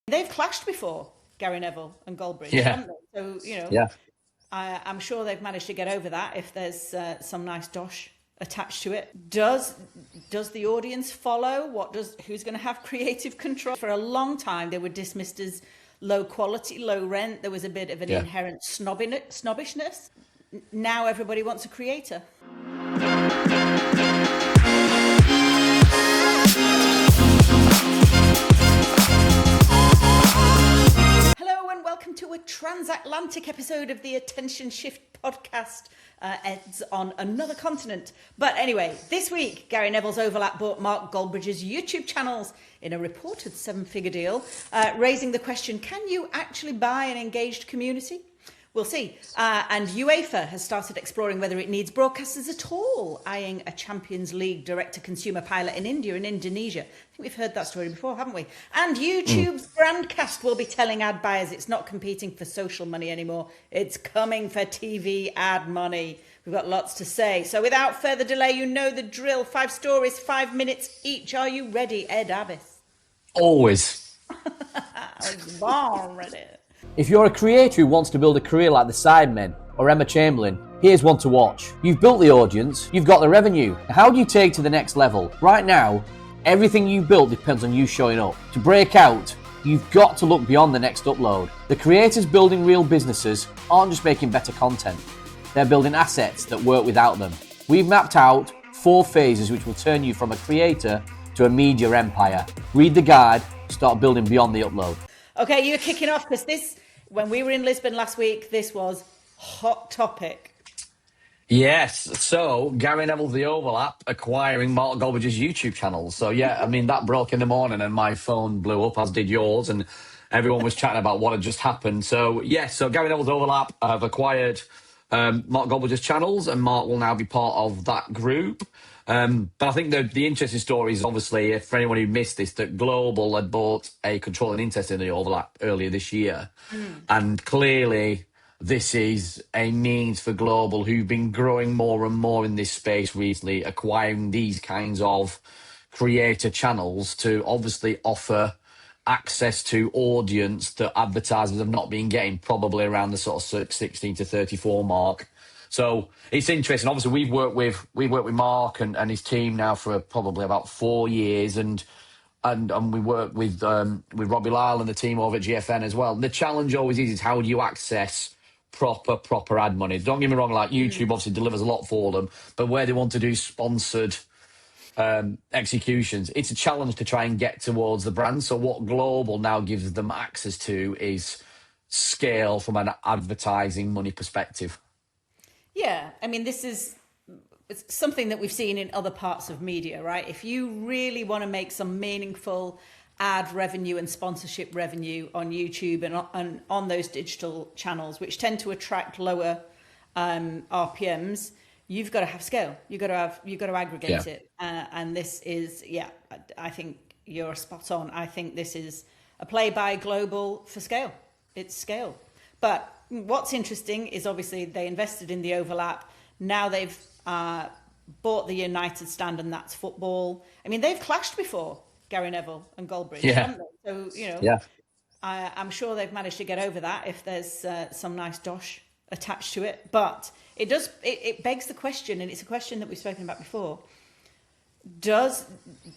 They've clashed before, Gary Neville and Goldbridge, Yeah, haven't they? So, yeah. I'm sure they've managed to get over that if there's some nice dosh attached to it. Does the audience follow? Who's going to have creative control? For a long time, they were dismissed as low quality, low rent. There was a bit of an Yeah. inherent snobbishness. Now everybody wants a creator. Hello and welcome to a transatlantic episode of the Attention Shift podcast. Eds on another continent. But anyway, this week, Gary Neville's overlap bought Mark Goldbridge's YouTube channels in a reported seven-figure deal, raising the question, can you actually buy an engaged community? We'll see. And UEFA has started exploring whether it needs broadcasters at all, eyeing a Champions League direct-to-consumer pilot in India and Indonesia. I think we've heard that story before, haven't we? And YouTube's Brandcast will be telling ad buyers it's not competing for social money anymore. It's coming for TV ad money. We've got lots to say. So without further delay, you know the drill. 5 stories, 5 minutes each. Are you ready, Ed Abbas? Always. I was born ready. If you're a creator who wants to build a career like the Sidemen or Emma Chamberlain, here's one to watch. You've built the audience, you've got the revenue. How do you take to the next level? Right now, everything you built depends on you showing up. To break out, you've got to look beyond the next upload. The creators building real businesses aren't just making better content, they're building assets that work without them. We've mapped out 4 phases which will turn you from a creator to a media empire. Read the guide, start building beyond the upload. Okay, you're kicking off because when we were in Lisbon last week, this was hot topic. Yes. So Gary Neville's The Overlap acquiring Mark Goldbridge's YouTube channels. So yeah, I mean, that broke in the morning and my phone blew up, as did yours, and everyone was chatting about what had just happened. So yes, so Gary Neville's Overlap have acquired Mark Goldbridge's channels, and Mark will now be part of that group. But I think the interesting story is obviously, if for anyone who missed this, that Global had bought a controlling interest in The Overlap earlier this year. And clearly this is a means for Global, who've been growing more and more in this space recently, acquiring these kinds of creator channels to obviously offer access to audience that advertisers have not been getting, probably around the sort of 16 to 34 mark. So it's interesting. Obviously, we've worked with Mark and his team now for probably about 4 years, and we work with Robbie Lyle and the team over at GFN as well. The challenge always is how do you access proper ad money? Don't get me wrong, like YouTube obviously delivers a lot for them, but where they want to do sponsored executions, it's a challenge to try and get towards the brand. So what Global now gives them access to is scale from an advertising money perspective. Yeah, I mean, it's something that we've seen in other parts of media, right? If you really want to make some meaningful ad revenue and sponsorship revenue on YouTube and on those digital channels, which tend to attract lower RPMs, you've got to have scale. You've got to aggregate it. And this is, I think you're spot on. I think this is a play by Global for scale. It's scale. But what's interesting is obviously they invested in The Overlap. Now they've bought the United stand, and that's football. I mean, they've clashed before, Gary Neville and Goldbridge, haven't they? So, I'm sure they've managed to get over that if there's some nice dosh attached to it. But it begs the question, and it's a question that we've spoken about before. Does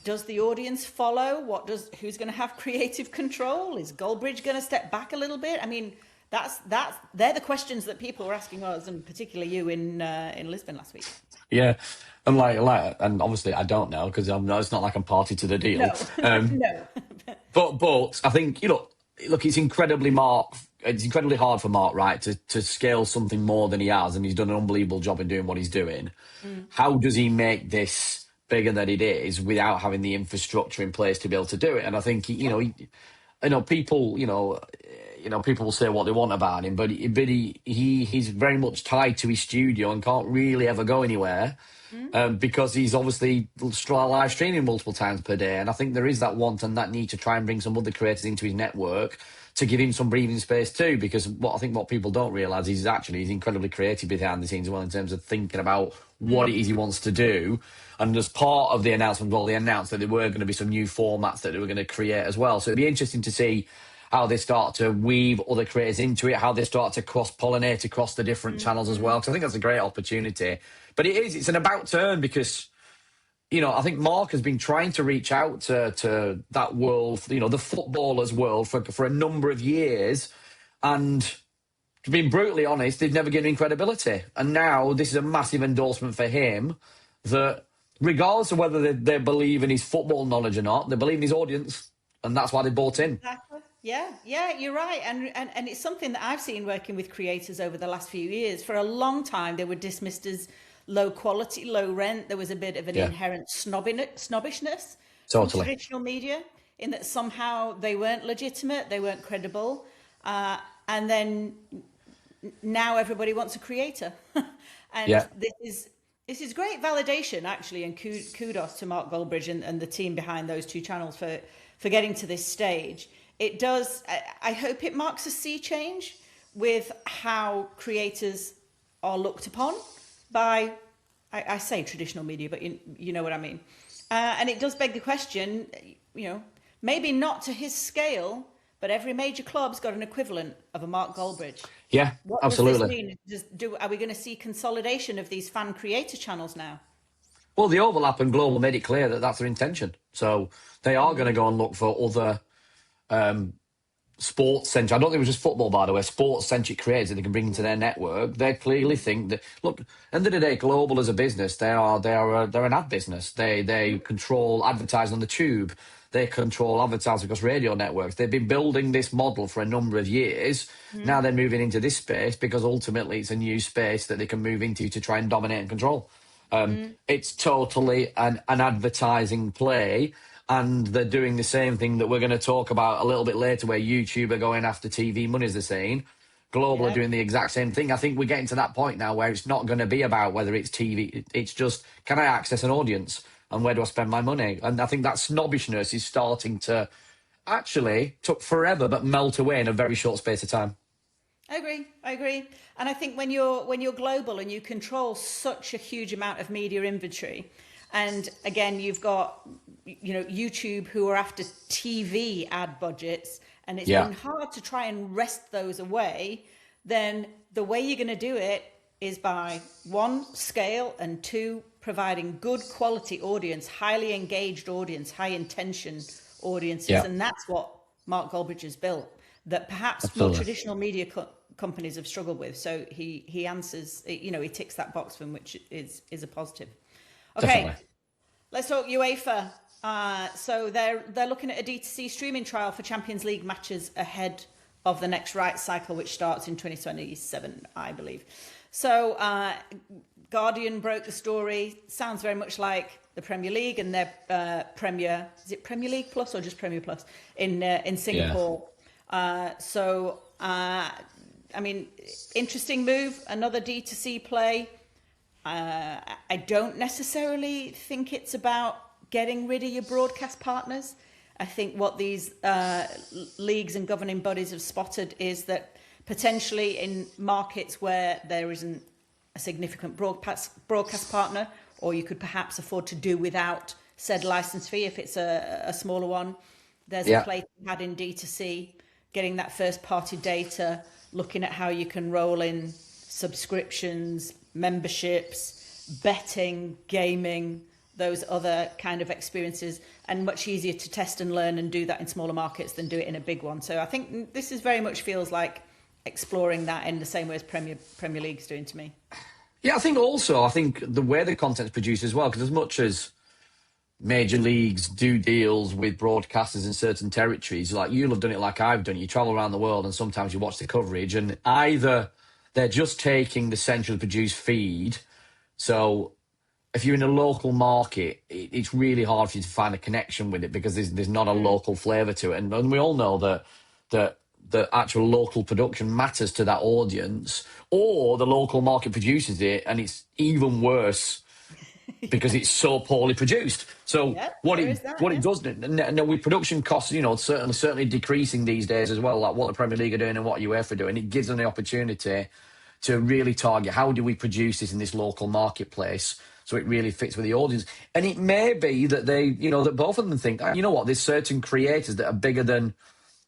the audience follow? Who's going to have creative control? Is Goldbridge going to step back a little bit? I mean, they're the questions that people were asking us, and particularly you in Lisbon last week. Yeah, and and obviously I don't know because it's not like I'm party to the deal. No, no. But I think look, it's incredibly hard for Mark, right, to scale something more than he has, and he's done an unbelievable job in doing what he's doing. How does he make this bigger than it is without having the infrastructure in place to be able to do it? And I think people people will say what they want about him, but he's very much tied to his studio and can't really ever go anywhere because he's obviously live streaming multiple times per day. And I think there is that want and that need to try and bring some other creators into his network to give him some breathing space too, because what people don't realise is he's incredibly creative behind the scenes as well in terms of thinking about what it is he wants to do. And as part of the announcement, they announced that there were going to be some new formats that they were going to create as well. So it'd be interesting to see how they start to weave other creators into it, how they start to cross-pollinate across the different channels as well. Because I think that's a great opportunity. But it's an about turn because, you know, I think Mark has been trying to reach out to that world, you know, the footballers' world for a number of years. And to be brutally honest, they've never given him credibility. And now this is a massive endorsement for him that regardless of whether they believe in his football knowledge or not, they believe in his audience. And that's why they bought in. Exactly. Yeah, you're right. And it's something that I've seen working with creators over the last few years. For a long time, they were dismissed as low quality, low rent. There was a bit of an inherent snobbishness from traditional media in that somehow they weren't legitimate, they weren't credible. And then now everybody wants a creator. And this is great validation, actually, and kudos to Mark Goldbridge and the team behind those two channels for getting to this stage. It does, I hope it marks a sea change with how creators are looked upon by, I say traditional media, but you know what I mean. And it does beg the question, you know, maybe not to his scale, but every major club's got an equivalent of a Mark Goldbridge. Yeah, what absolutely. Does this mean? Are we going to see consolidation of these fan creator channels now? Well, the overlap and Global made it clear that that's their intention. So they are going to go and look for other sports-centric, I don't think it was just football, by the way, sports-centric creators that they can bring into their network. They clearly think that, look, end of the day, Global as a business, they're an ad business. They control advertising on the tube. They control advertising across radio networks. They've been building this model for a number of years. Now they're moving into this space because ultimately it's a new space that they can move into to try and dominate and control. It's totally an advertising play. And they're doing the same thing that we're going to talk about a little bit later, where YouTube are going after TV money, as they're saying. Global are doing the exact same thing. I think we're getting to that point now where it's not going to be about whether it's TV. It's just, can I access an audience? And where do I spend my money? And I think that snobbishness is starting to actually, took forever, but melt away in a very short space of time. I agree. And I think when you're global and you control such a huge amount of media inventory, and again, you've got, you know, YouTube who are after TV ad budgets, and it's been hard to try and wrest those away, then the way you're going to do it is by, one, scale, and two, providing good quality audience, highly engaged audience, high intention audiences. Yeah. And that's what Mark Goldbridge has built, that perhaps more traditional media companies have struggled with. So he answers, you know, he ticks that box for him, which is a positive. Okay, definitely. Let's talk UEFA. So they're looking at a D2C streaming trial for Champions League matches ahead of the next rights cycle, which starts in 2027, I believe. So Guardian broke the story. Sounds very much like the Premier League and their Premier. Is it Premier League Plus or just Premier Plus in Singapore? Yeah. I mean, interesting move. Another D2C play. I don't necessarily think it's about getting rid of your broadcast partners. I think what these leagues and governing bodies have spotted is that potentially in markets where there isn't a significant broadcast partner, or you could perhaps afford to do without said license fee if it's a smaller one, there's a play to be had in D2C, getting that first party data, looking at how you can roll in subscriptions, memberships, betting, gaming, those other kind of experiences, and much easier to test and learn and do that in smaller markets than do it in a big one. So I think this is very much feels like exploring that in the same way as Premier League's doing to me. Yeah, I think the way the content's produced as well, because as much as major leagues do deals with broadcasters in certain territories, like you'll have done it like I've done. You travel around the world and sometimes you watch the coverage, and either they're just taking the centrally produced feed. So if you're in a local market, it's really hard for you to find a connection with it because there's not a local flavour to it. And we all know that the actual local production matters to that audience, or the local market produces it and it's even worse because it's so poorly produced. So what it does, no, with production costs, you know, certainly decreasing these days as well, like what the Premier League are doing and what UEFA are doing, it gives them the opportunity to really target how do we produce this in this local marketplace so it really fits with the audience. And it may be that they, you know, that both of them think, you know what, there's certain creators that are bigger than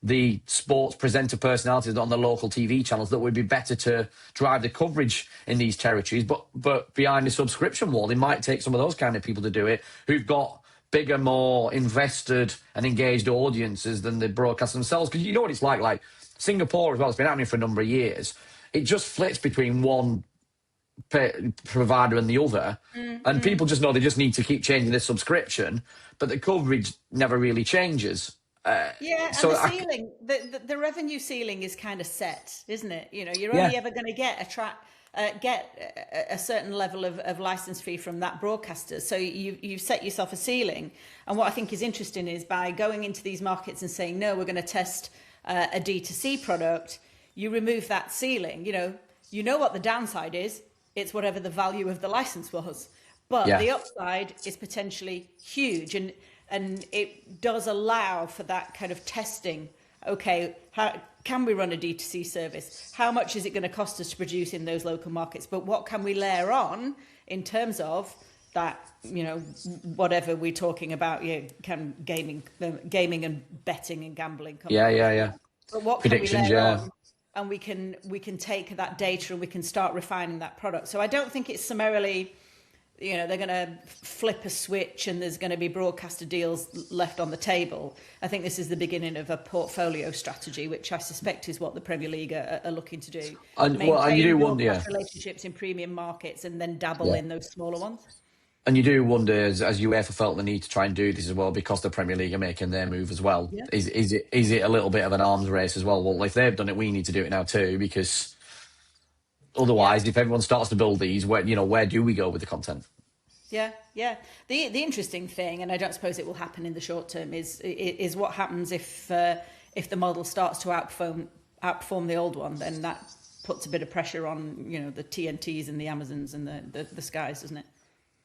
the sports presenter personalities on the local TV channels that would be better to drive the coverage in these territories. But behind the subscription wall, they might take some of those kind of people to do it who've got bigger, more invested and engaged audiences than the broadcast themselves. Because you know what it's like Singapore as well, it's been happening for a number of years. It just flips between one provider and the other, and people just know they just need to keep changing their subscription, but the coverage never really changes. And so the ceiling, the revenue ceiling is kind of set, isn't it? You know, you're only ever going to get a certain level of license fee from that broadcaster. So you've set yourself a ceiling. And what I think is interesting is by going into these markets and saying, no, we're going to test a D2C product, you remove that ceiling. You know what the downside is. It's whatever the value of the license was. But the upside is potentially huge. And it does allow for that kind of testing. Okay, how can we run a D2C service? How much is it going to cost us to produce in those local markets? But what can we layer on in terms of that, whatever we're talking about, can gaming and betting and gambling. Yeah. But what predictions, can we layer on? And we can take that data and we can start refining that product. So I don't think it's summarily, they're going to flip a switch and there's going to be broadcaster deals left on the table. I think this is the beginning of a portfolio strategy, which I suspect is what the Premier League are looking to do. And you do wonder, relationships in premium markets and then dabble in those smaller ones. And you do wonder, as UEFA felt the need to try and do this as well, because the Premier League are making their move as well. Yeah. Is it a little bit of an arms race as well? Well, if they've done it, we need to do it now too, because otherwise, if everyone starts to build these, where do we go with the content? Yeah. The interesting thing, and I don't suppose it will happen in the short term, is what happens if the model starts to outperform the old one. Then that puts a bit of pressure on the TNTs and the Amazons and the Skies, doesn't it?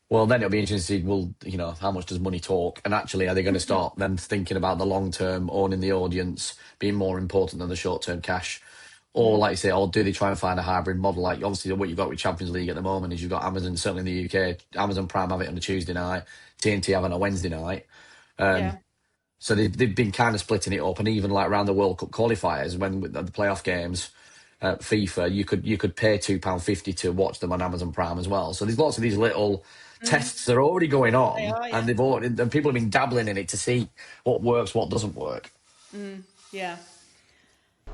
Well, then it'll be interesting to see, how much does money talk? And actually, are they going to start then thinking about the long term, owning the audience being more important than the short term cash? Or, like you say, do they try and find a hybrid model? Like, obviously, what you've got with Champions League at the moment is you've got Amazon, certainly in the UK, Amazon Prime have it on a Tuesday night, TNT have it on a Wednesday night. So they've been kind of splitting it up. And even like around the World Cup qualifiers, when the playoff games, FIFA, you could pay £2.50 to watch them on Amazon Prime as well. So there's lots of these little tests that are already going on, and and people have been dabbling in it to see what works, what doesn't work.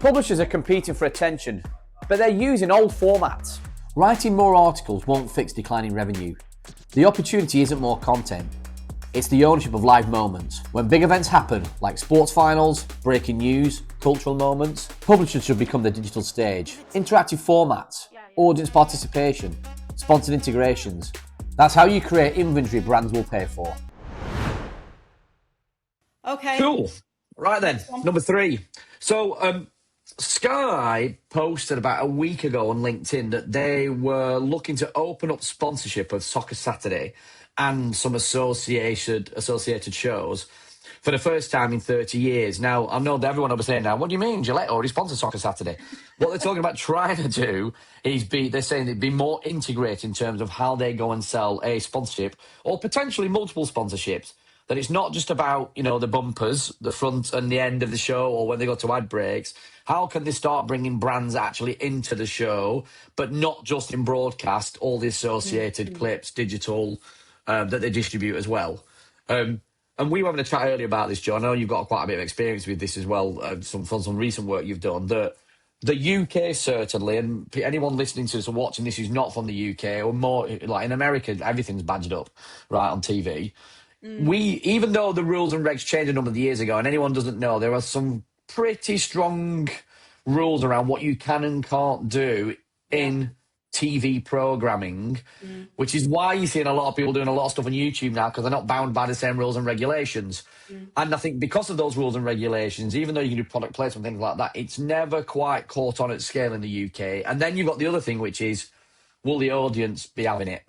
Publishers are competing for attention, but they're using old formats. Writing more articles won't fix declining revenue. The opportunity isn't more content. It's the ownership of live moments. When big events happen, like sports finals, breaking news, cultural moments, publishers should become the digital stage. Interactive formats, audience participation, sponsored integrations. That's how you create inventory brands will pay for. Okay. Cool. Right then, number 3. So Sky posted about a week ago on LinkedIn that they were looking to open up sponsorship of Soccer Saturday and some associated shows for the first time in 30 years. Now, I know that everyone will be saying now, what do you mean? Gillette already sponsors Soccer Saturday. What they're talking about trying to do is they're saying it'd be more integrated in terms of how they go and sell a sponsorship or potentially multiple sponsorships. That it's not just about, the bumpers, the front and the end of the show or when they go to ad breaks. How can they start bringing brands actually into the show, but not just in broadcast, all the associated clips, digital, that they distribute as well. And we were having a chat earlier about this, Joe. I know you've got quite a bit of experience with this as well, some recent work you've done. The UK certainly, and anyone listening to this or watching this who's not from the UK or more, like in America, everything's badged up, right, on TV. Even though the rules and regs changed a number of years ago, and anyone doesn't know, there are some pretty strong rules around what you can and can't do in TV programming, which is why you're seeing a lot of people doing a lot of stuff on YouTube now, because they're not bound by the same rules and regulations. And I think because of those rules and regulations, even though you can do product placement, things like that, it's never quite caught on at scale in the UK. And then you've got the other thing, which is, will the audience be having it?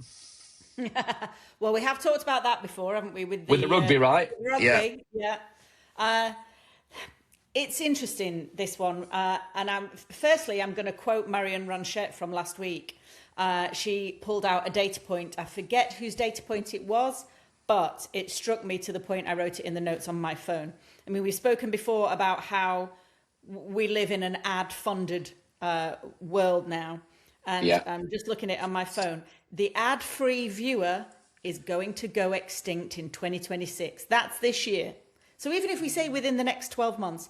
Well, we have talked about that before, haven't we? With the rugby, right? Rugby, yeah. It's interesting, this one. And firstly, I'm going to quote Marion Ranchette from last week. She pulled out a data point. I forget whose data point it was, but it struck me to the point I wrote it in the notes on my phone. I mean, we've spoken before about how we live in an ad-funded world now. And I'm just looking at it on my phone. The ad-free viewer is going to go extinct in 2026. That's this year. So even if we say within the next 12 months,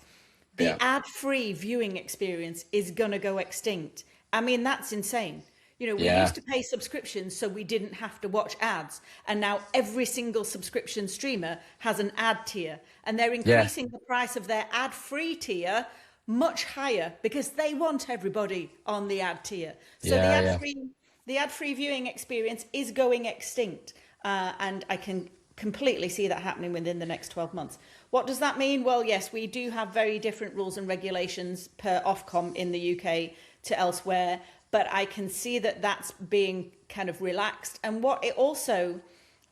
the ad-free viewing experience is going to go extinct. I mean, that's insane. You know, we used to pay subscriptions so we didn't have to watch ads. And now every single subscription streamer has an ad tier. And they're increasing the price of their ad-free tier much higher because they want everybody on the ad tier. So the ad-free viewing experience is going extinct. And I can completely see that happening within the next 12 months. What does that mean? Well, yes, we do have very different rules and regulations per Ofcom in the UK to elsewhere, but I can see that that's being kind of relaxed. And what it also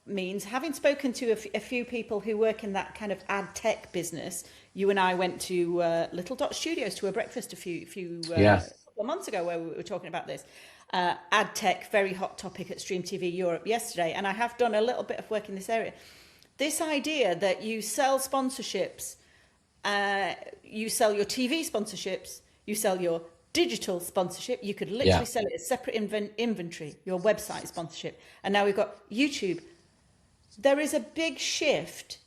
means, having spoken to a few people who work in that kind of ad tech business, you and I went to Little Dot Studios to a breakfast a few couple of months ago where we were talking about this. Ad tech, very hot topic at Stream TV Europe yesterday, and I have done a little bit of work in this area. This idea that you sell sponsorships, you sell your TV sponsorships, you sell your digital sponsorship, you could literally sell it as separate inventory, your website sponsorship, and now we've got YouTube. There is a big shift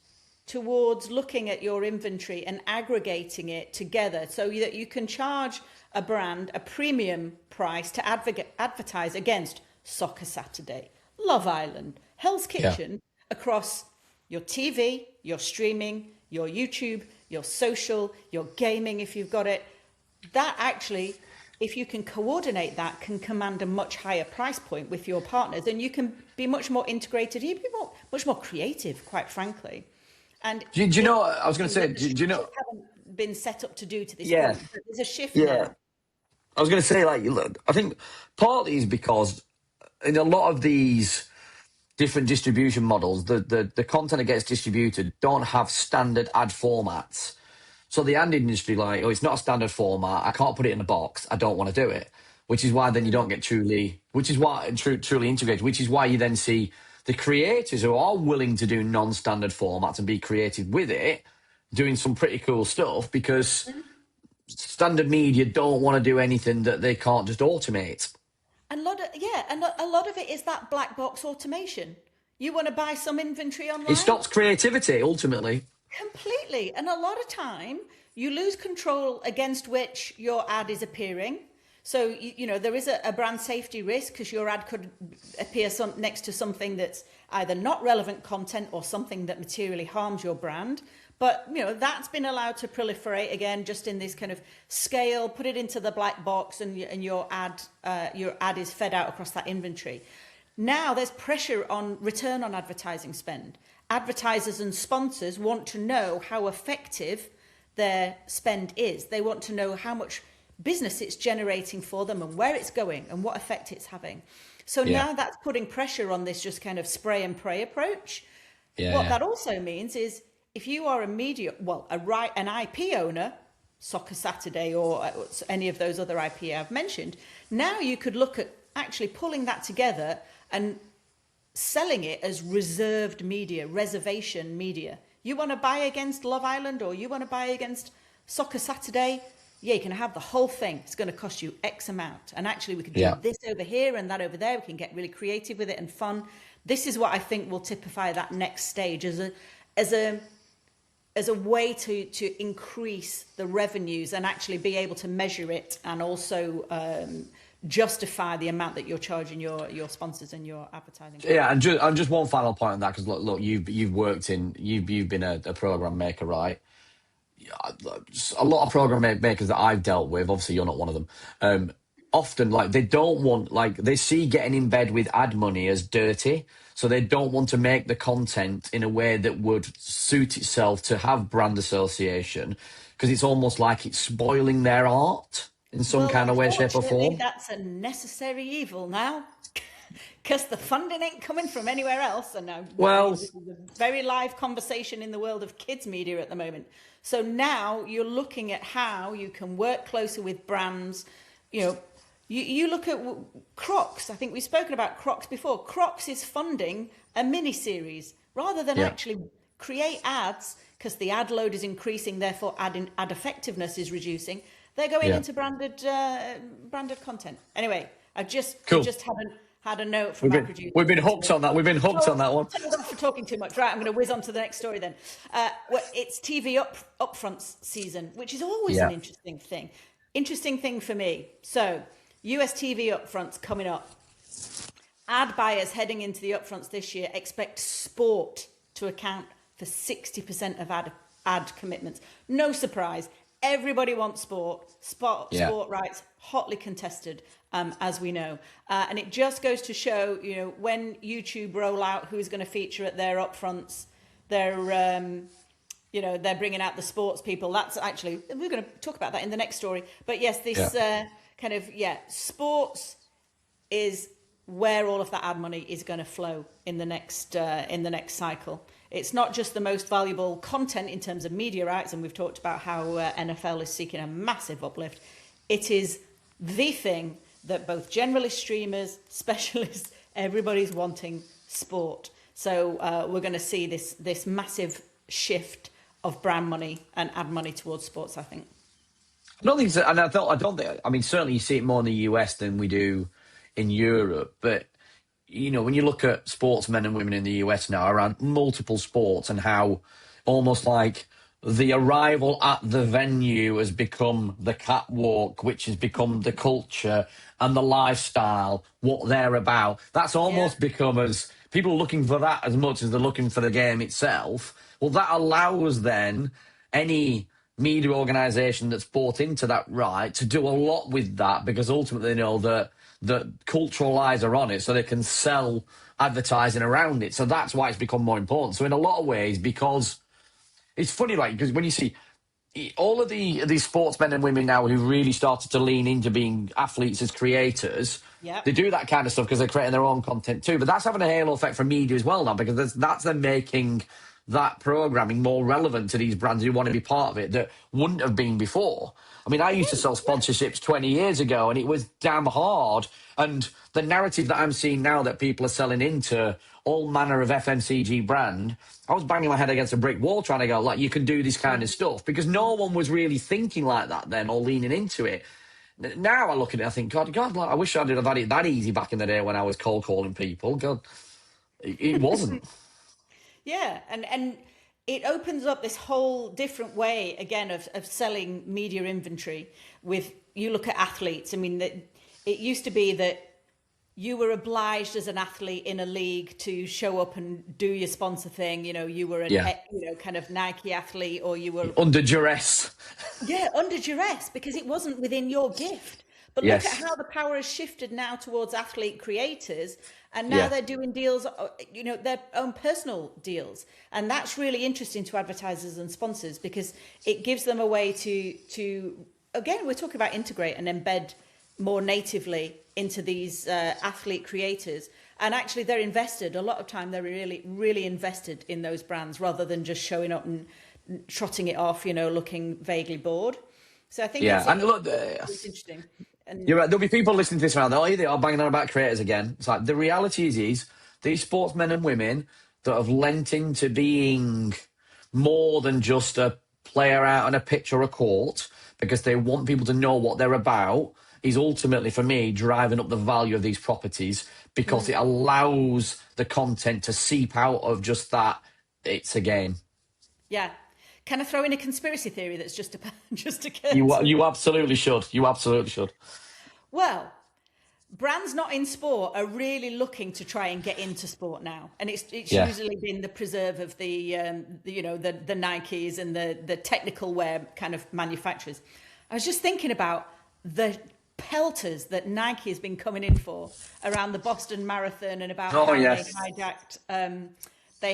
towards looking at your inventory and aggregating it together so that you can charge a brand a premium price to advertise against Soccer Saturday, Love Island, Hell's Kitchen, across your TV, your streaming, your YouTube, your social, your gaming if you've got it. That actually, if you can coordinate that, can command a much higher price point with your partners, and you can be much more integrated, you can be much more creative, quite frankly. And do you know, I was going to say, do you know, haven't been set up to do to this point, but there's a shift now. I was going to say, like, look, I think partly is because in a lot of these different distribution models, the content that gets distributed don't have standard ad formats. So the ad industry, like, oh, it's not a standard format. I can't put it in a box. I don't want to do it. Which is why then you don't get truly integrated. Which is why you then see the creators who are willing to do non-standard formats and be creative with it, doing some pretty cool stuff because standard media don't want to do anything that they can't just automate. And a lot of it is that black box automation. You want to buy some inventory online? It stops creativity, ultimately. Completely. And a lot of time, you lose control against which your ad is appearing. So, you know, there is a brand safety risk because your ad could appear next to something that's either not relevant content or something that materially harms your brand. But, you know, that's been allowed to proliferate again, just in this kind of scale, put it into the black box and your ad is fed out across that inventory. Now there's pressure on return on advertising spend. Advertisers and sponsors want to know how effective their spend is. They want to know how much business it's generating for them and where it's going and what effect it's having. So now that's putting pressure on this just kind of spray and pray approach. That also means is if you are an IP owner, Soccer Saturday or any of those other IP I've mentioned, now you could look at actually pulling that together and selling it as reserved media, reservation media. You want to buy against Love Island or you want to buy against Soccer Saturday? Yeah, you can have the whole thing. It's going to cost you X amount. And actually we can do this over here and that over there. We can get really creative with it and fun. This is what I think will typify that next stage as a way to increase the revenues and actually be able to measure it and also justify the amount that you're charging your sponsors and your advertising. Yeah, and just one final point on that, because look, you've been a program maker, right? A lot of program makers that I've dealt with, obviously you're not one of them. Often, like, they don't want, like, they see getting in bed with ad money as dirty, so they don't want to make the content in a way that would suit itself to have brand association, because it's almost like it's spoiling their art in some kind of way, shape or form. That's a necessary evil now, because the funding ain't coming from anywhere else. And now, this is a very live conversation in the world of kids media at the moment. So now you're looking at how you can work closer with brands. You know, you look at Crocs. I think we've spoken about Crocs before. Crocs is funding a mini-series rather than actually create ads, because the ad load is increasing, therefore ad effectiveness is reducing. They're going into branded content. Anyway, I just had a note from our producer. We've been hooked on that. We've been hooked on that one. Hold on for talking too much. Right, I'm going to whiz on to the next story then. It's TV upfronts season, which is always an interesting thing. Interesting thing for me. So, US TV upfronts coming up. Ad buyers heading into the upfronts this year expect sport to account for 60% of ad commitments. No surprise. Everybody wants sport. Sport rights, hotly contested, as we know. And it just goes to show, when YouTube roll out who's going to feature at their upfronts, they're bringing out the sports people. That's actually, we're going to talk about that in the next story. But yes, this sports is where all of that ad money is going to flow in the next cycle. It's not just the most valuable content in terms of media rights, and we've talked about how NFL is seeking a massive uplift. It is the thing that both generalist streamers, specialists, everybody's wanting sport. So we're going to see this massive shift of brand money and ad money towards sports, I think. I don't think so, and I don't think. I mean, certainly you see it more in the US than we do in Europe, but when you look at sportsmen and women in the US now around multiple sports and how almost like the arrival at the venue has become the catwalk, which has become the culture and the lifestyle, what they're about. That's almost become as people are looking for that as much as they're looking for the game itself. Well, that allows then any media organisation that's bought into that right to do a lot with that, because ultimately they know that cultural eyes are on it, so they can sell advertising around it. So that's why it's become more important. So in a lot of ways, because it's funny, right? Because when you see all of these sportsmen and women now who really started to lean into being athletes as creators, they do that kind of stuff because they're creating their own content too. But that's having a halo effect for media as well now, because that's them making that programming more relevant to these brands who want to be part of it that wouldn't have been before. I mean, I used to sell sponsorships 20 years ago, and it was damn hard. And the narrative that I'm seeing now that people are selling into all manner of FMCG brand, I was banging my head against a brick wall trying to go, like, you can do this kind of stuff, because no one was really thinking like that then or leaning into it. Now I look at it, I think, God, like, I wish I'd have had it that easy back in the day when I was cold calling people. God, it wasn't. Yeah, and it opens up this whole different way, again, of selling media inventory. You look at athletes. I mean, it used to be that you were obliged as an athlete in a league to show up and do your sponsor thing. You were kind of Nike athlete, or you were under duress. Yeah, under duress, because it wasn't within your gift. But look at how the power has shifted now towards athlete creators, and now they're doing deals, their own personal deals. And that's really interesting to advertisers and sponsors, because it gives them a way to again, we're talking about integrate and embed more natively into these athlete creators. And actually they're invested. A lot of time they're really, really invested in those brands, rather than just showing up and trotting it off, looking vaguely bored. So I think it's interesting. And you're right. There'll be people listening to this around. Oh, they are banging on about creators again. It's like, the reality is these sportsmen and women that have lent into being more than just a player out on a pitch or a court, because they want people to know what they're about, is ultimately, for me, driving up the value of these properties, because it allows the content to seep out of just that. It's a game. Yeah. Can I throw in a conspiracy theory that's just occurred? You absolutely should. You absolutely should. Well, brands not in sport are really looking to try and get into sport now, and it's usually been the preserve of the Nikes and the technical wear kind of manufacturers. I was just thinking about the pelters that Nike has been coming in for around the Boston Marathon, and about how they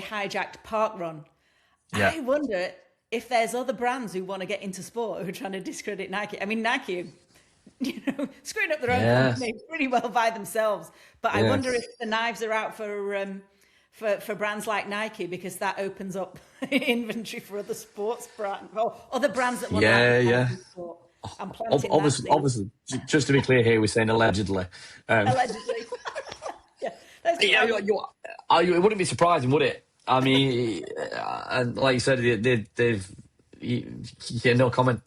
hijacked Park Run. Yeah. I wonder if there's other brands who want to get into sport who are trying to discredit Nike. I mean, Nike, screwing up their own company pretty well by themselves. But I wonder if the knives are out for brands like Nike, because that opens up inventory for other sports brands or other brands that want to sport. Obviously, just to be clear here, we're saying allegedly. Allegedly. It wouldn't be surprising, would it? I mean, and like you said, they've yeah, no comment.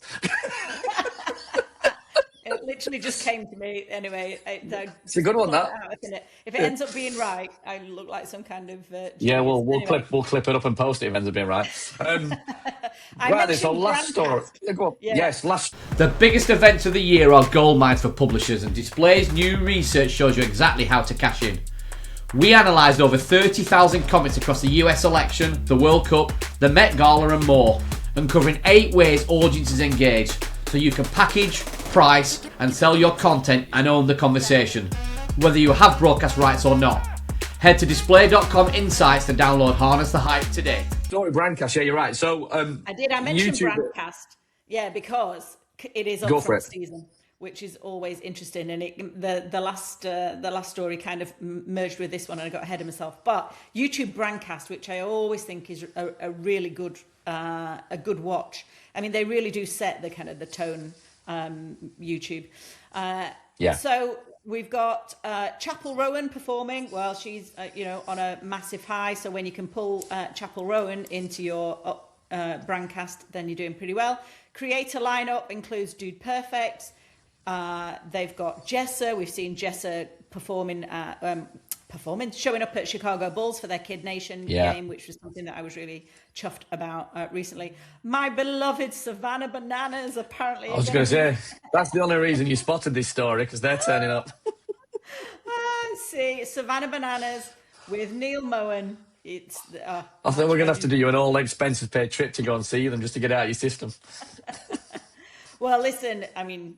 It literally just came to me anyway. I It's a just good one, pulled it that. out. If it ends up being right, I look like some kind of Yeah, genius. Anyway, we'll clip it up and post it if it ends up being right. I Right, then, so mentioned last story. Brandcast. Yeah, go on. Yeah. Yes, last. The biggest events of the year are gold mines for publishers, and Display's new research shows you exactly how to cash in. We analysed over 30,000 comments across the US election, the World Cup, the Met Gala and more, uncovering 8 ways audiences engage, so you can package, price and sell your content and own the conversation, whether you have broadcast rights or not. Head to display.com insights to download Harness the Hype today. Story Brandcast, yeah, you're right. So, I did. I mentioned YouTube. Brandcast. Yeah, because it is Go for upfront it. season, which is always interesting. And the last story kind of merged with this one, and I got ahead of myself. But YouTube Brandcast, which I always think is a really good watch. I mean, they really do set the kind of the tone. YouTube. Yeah. So we've got Chapel Rowan performing. Well, she's on a massive high. So when you can pull Chapel Rowan into your Brandcast, then you're doing pretty well. Creator lineup includes Dude Perfect. They've got Jessa. We've seen Jessa showing up at Chicago Bulls for their Kid Nation game, which was something that I was really chuffed about recently. My beloved Savannah Bananas, apparently. I was going to say, that's the only reason you spotted this story, because they're turning up. See, Savannah Bananas with Neil Moen. It's. I think we're going to have to do you an all-expenses paid trip to go and see them just to get it out of your system. Well, listen, I mean,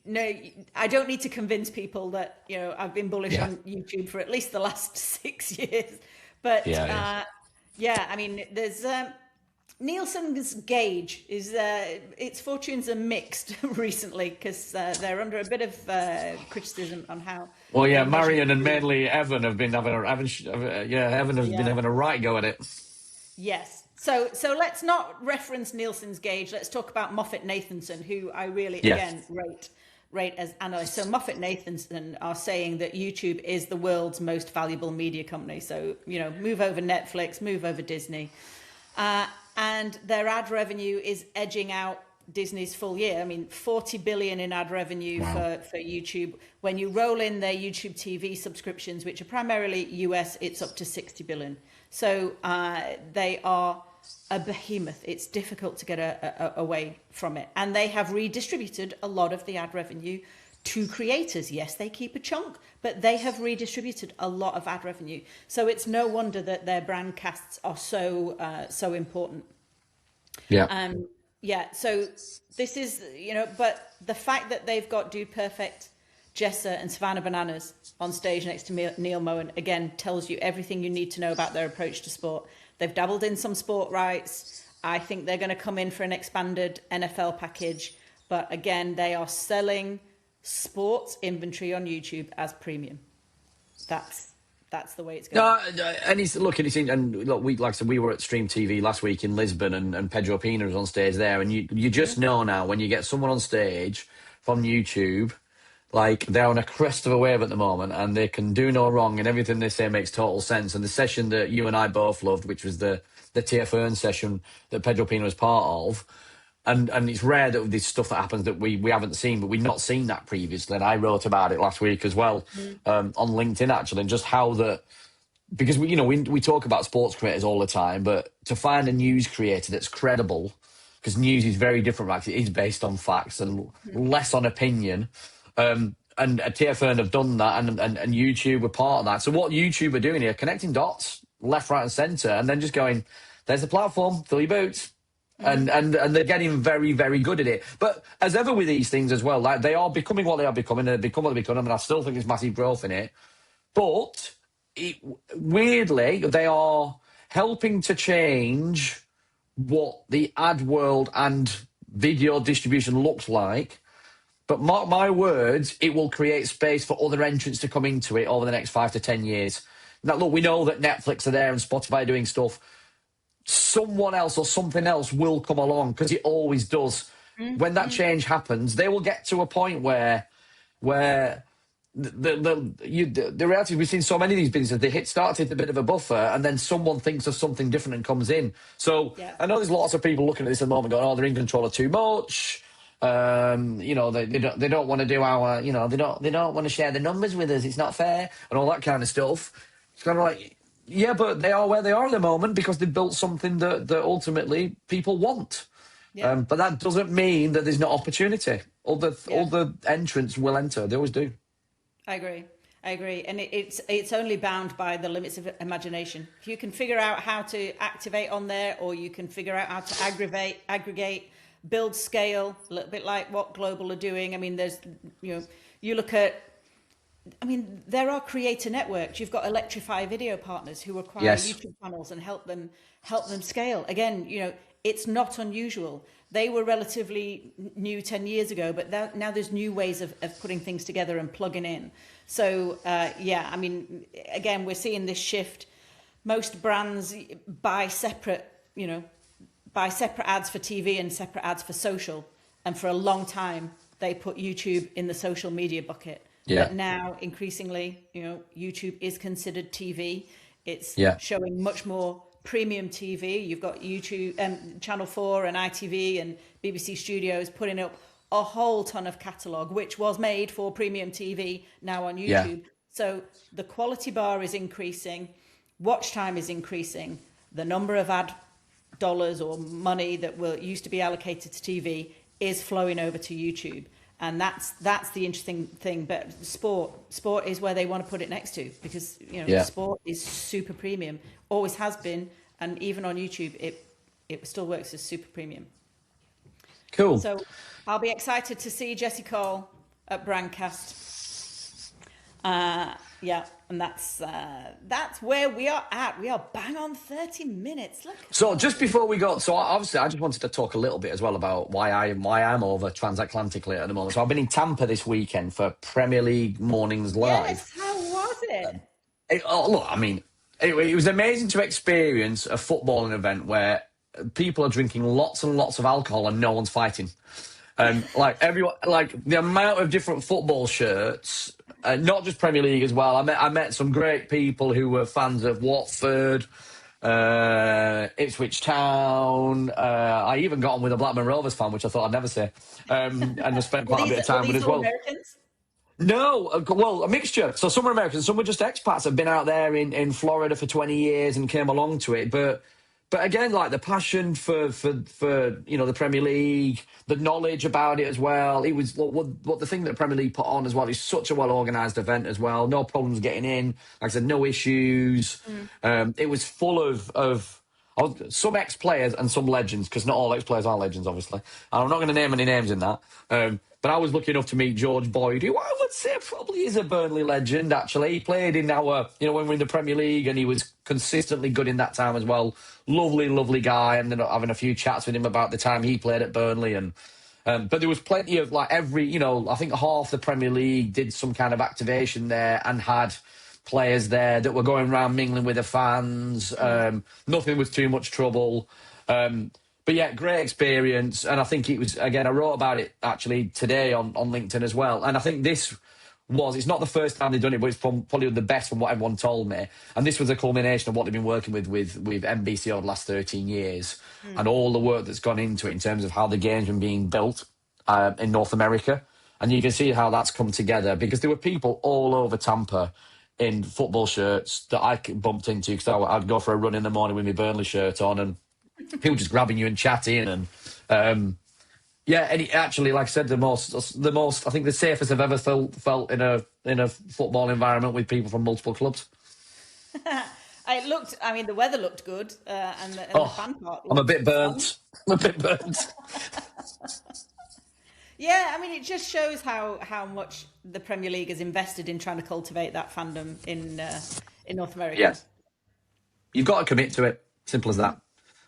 no, I don't need to convince people that I've been bullish on YouTube for at least the last 6 years. But I mean, there's Nielsen's gauge is its fortunes are mixed recently because they're under a bit of criticism on how. Well, yeah, Marion and mainly Evan have been having been having a right go at it. Yes. So let's not reference Nielsen's gauge. Let's talk about Moffat-Nathanson, who I really again rate as analysts. So Moffat-Nathanson are saying that YouTube is the world's most valuable media company. So move over Netflix, move over Disney, and their ad revenue is edging out Disney's full year. I mean, 40 billion in ad revenue for YouTube. When you roll in their YouTube TV subscriptions, which are primarily US, it's up to 60 billion. So they are a behemoth. It's difficult to get away from it. And they have redistributed a lot of the ad revenue to creators. Yes, they keep a chunk, but they have redistributed a lot of ad revenue. So it's no wonder that their Brandcasts are so important. Yeah. So this is, but the fact that they've got Dude Perfect, Jessa and Savannah Bananas on stage next to Neil Moen, again, tells you everything you need to know about their approach to sport. They've dabbled in some sport rights. I think they're going to come in for an expanded NFL package. But again, they are selling sports inventory on YouTube as premium. That's the way it's going. We were at Stream TV last week in Lisbon, and Pedro Pina was on stage there, and you just know now when you get someone on stage from YouTube, like they're on a crest of a wave at the moment, and they can do no wrong, and everything they say makes total sense. And the session that you and I both loved, which was the TFN session that Pedro Pina was part of. And it's rare that this stuff that happens that we haven't seen, but we've not seen that previously. And I wrote about it last week as well on LinkedIn, actually, and just how that, because we talk about sports creators all the time, but to find a news creator that's credible, because news is very different, right? It is based on facts and less on opinion. And TFN have done that, and YouTube were part of that. So what YouTube are doing here, connecting dots, left, right, and centre, and then just going, there's the platform, fill your boots. And they're getting very, very good at it. But as ever with these things as well, like they are becoming what they are becoming, and they become what they become, and I still think there's massive growth in it. But weirdly, they are helping to change what the ad world and video distribution looks like. But mark my words, it will create space for other entrants to come into it over the next 5 to 10 years. Now, look, we know that Netflix are there and Spotify are doing stuff. Someone else or something else will come along, because it always does. When that change happens, they will get to a point where the reality, we've seen so many of these businesses, they start to hit a bit of a buffer, and then someone thinks of something different and comes in. So Yeah. I know there's lots of people looking at this at the moment going, oh, they're in control of too much. You know, they don't want to do our, you know, they don't want to share the numbers with us. It's not fair, and all that kind of stuff. It's kind of like, yeah, but they are where they are at the moment because they built something that ultimately people want. Yeah. But that doesn't mean that there's no opportunity. All the entrants will enter. They always do. I agree, and it's only bound by the limits of imagination. If you can figure out how to activate on there, or you can figure out how to aggregate, build scale, a little bit like what Global are doing. I mean, there's, you know, you look at, I mean, there are creator networks. You've got Electrify video partners who acquire YouTube channels and help them scale. Again, you know, it's not unusual. They were relatively new 10 years ago, but now there's new ways of putting things together and plugging in. So, yeah, I mean, again, we're seeing this shift. Most brands buy separate ads for TV and separate ads for social. And for a long time, they put YouTube in the social media bucket. Yeah. But now, increasingly, you know, YouTube is considered TV. It's showing much more premium TV. You've got YouTube, Channel 4 and ITV and BBC Studios putting up a whole ton of catalogue, which was made for premium TV, now on YouTube. So the quality bar is increasing, watch time is increasing, the number of ad dollars or money that used to be allocated to TV is flowing over to YouTube. And that's the interesting thing. But sport is where they want to put it next to, because, you know, sport is super premium, always has been, and even on YouTube, it still works as super premium. Cool. So I'll be excited to see Jessie Cole at Brandcast. Yeah, and that's where we are at. We are bang on 30 minutes. Look. So just before we go, so obviously I just wanted to talk a little bit as well about why I'm over transatlantically at the moment. So I've been in Tampa this weekend for Premier League Mornings Live. Yes, how was it? Look, I mean, it was amazing to experience a footballing event where people are drinking lots and lots of alcohol and no one's fighting. Like everyone, like the amount of different football shirts, not just Premier League as well. I met some great people who were fans of Watford, Ipswich Town. I even got on with a Blackburn Rovers fan, which I thought I'd never say, and I spent quite a bit of time with as well. Americans? No, well, a mixture. So some are Americans, some were just expats, have been out there in Florida for 20 years and came along to it. But again, like the passion for you know, the Premier League, the knowledge about it as well. It was what the thing that the Premier League put on as well is such a well-organised event as well. No problems getting in. Like I said, no issues. It was full of some ex-players and some legends, because not all ex-players are legends, obviously. And I'm not going to name any names in that. But I was lucky enough to meet George Boyd, who I would say probably is a Burnley legend, actually. He played in our, you know, when we were in the Premier League, and he was consistently good in that time as well. Lovely, lovely guy. And then having a few chats with him about the time he played at Burnley. And but there was plenty of, like, every, you know, I think half the Premier League did some kind of activation there and had players there that were going around mingling with the fans. Nothing was too much trouble. But yeah, great experience. And I think it was, again, I wrote about it actually today on LinkedIn as well. And I think it's not the first time they've done it, but it's probably the best from what everyone told me. And this was a culmination of what they've been working with NBC over the last 13 years and all the work that's gone into it in terms of how the game's been being built in North America. And you can see how that's come together, because there were people all over Tampa in football shirts that I bumped into, because I'd go for a run in the morning with my Burnley shirt on, and people just grabbing you and chatting, and yeah, and it actually, like I said, the most I think the safest I've ever felt in a football environment with people from multiple clubs. The weather looked good, and the fan part. I'm a bit burnt. Yeah, I mean, it just shows how much the Premier League has invested in trying to cultivate that fandom in North America. Yes, you've got to commit to it. Simple as that.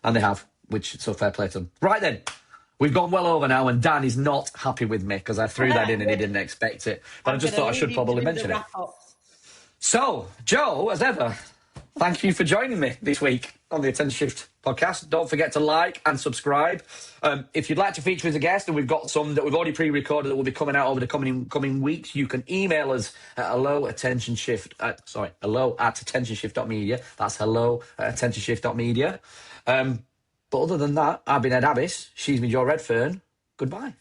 And they have, which, so fair play to them. Right then, we've gone well over now, and Dan is not happy with me because I threw that in and he didn't expect it. But I just thought I should probably mention it. So, Joe, as ever, thank you for joining me this week. on the Attention Shift podcast. Don't forget to like and subscribe. If you'd like to feature as a guest, and we've got some that we've already pre-recorded that will be coming out over the coming weeks, you can email us at hello at attentionshift.media. That's hello at attentionshift.media. But other than that, I've been Ed Abbis. She's been Joe Redfern. Goodbye.